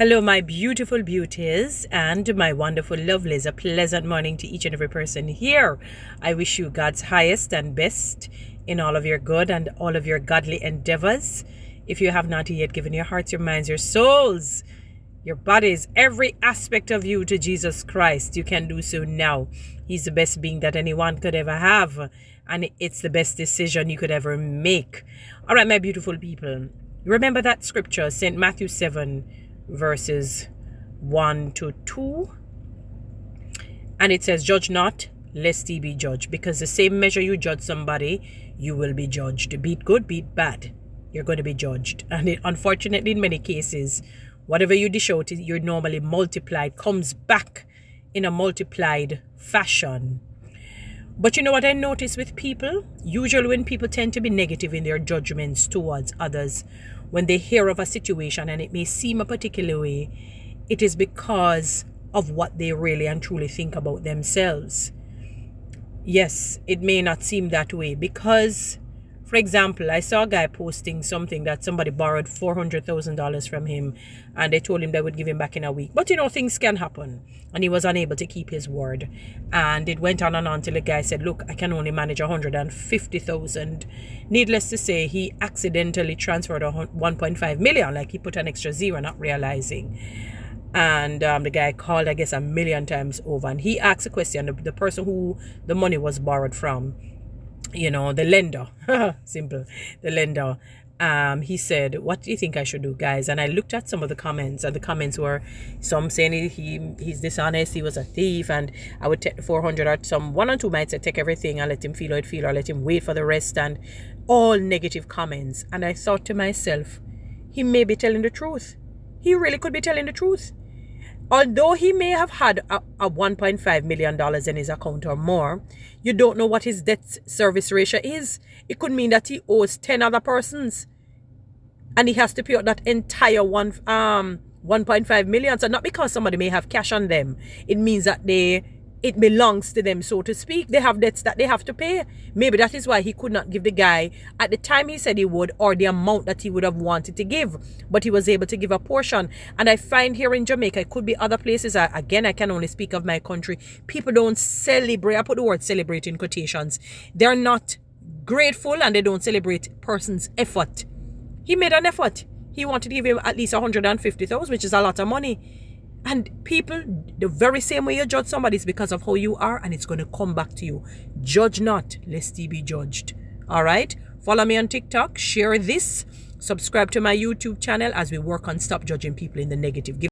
Hello, my beautiful beauties and my wonderful lovelies. A pleasant morning to each and every person here. I wish you God's highest and best in all of your good and all of your godly endeavors. If you have not yet given your hearts, your minds, your souls, your bodies, every aspect of you to Jesus Christ, you can do so now. He's the best being that anyone could ever have, and it's the best decision you could ever make. All right, my beautiful people. Remember that scripture, St. Matthew 7, verses 1 to 2, and it says, "Judge not, lest ye be judged, because the same measure you judge somebody, you will be judged. Be it good, be it bad, you're going to be judged." And unfortunately, in many cases, whatever you dish out, you're normally multiplied, comes back in a multiplied fashion. But you know what I notice with people? Usually when people tend to be negative in their judgments towards others, when they hear of a situation and it may seem a particular way, it is because of what they really and truly think about themselves. Yes, it may not seem that way because, for example, I saw a guy posting something that somebody borrowed $400,000 from him and they told him they would give him back in a week. But you know, things can happen. And he was unable to keep his word. And it went on and on till the guy said, "Look, I can only manage 150,000. Needless to say, he accidentally transferred 1.5 million. Like he put an extra zero, not realizing. And the guy called, I guess, 1,000,000 times over. And he asked a question, the person who the money was borrowed from, you know, the lender, simple, the lender, he said, "What do you think I should do, guys?" And I looked at some of the comments, and the comments were some saying he's dishonest, he was a thief, and I would take the 400, or some one or two might say take everything and let him feel how it feel, or let him wait for the rest, and all negative comments. And I thought to myself, he may be telling the truth. He really could be telling the truth. Although he may have had a $1.5 million in his account or more, you don't know what his debt service ratio is. It could mean that he owes 10 other persons. And he has to pay out that entire 1.5 million. So not because somebody may have cash on them. It means that it belongs to them, so to speak. They have debts that they have to pay. Maybe that is why he could not give the guy at the time he said he would, or the amount that he would have wanted to give. But he was able to give a portion. And I find here in Jamaica, it could be other places. Again, I can only speak of my country. People don't celebrate. I put the word celebrate in quotations. They're not grateful and they don't celebrate person's effort. He made an effort. He wanted to give him at least 150,000, which is a lot of money. And people, the very same way you judge somebody is because of how you are, and it's going to come back to you. Judge not, lest ye be judged. All right? Follow me on TikTok. Share this. Subscribe to my YouTube channel as we work on stop judging people in the negative.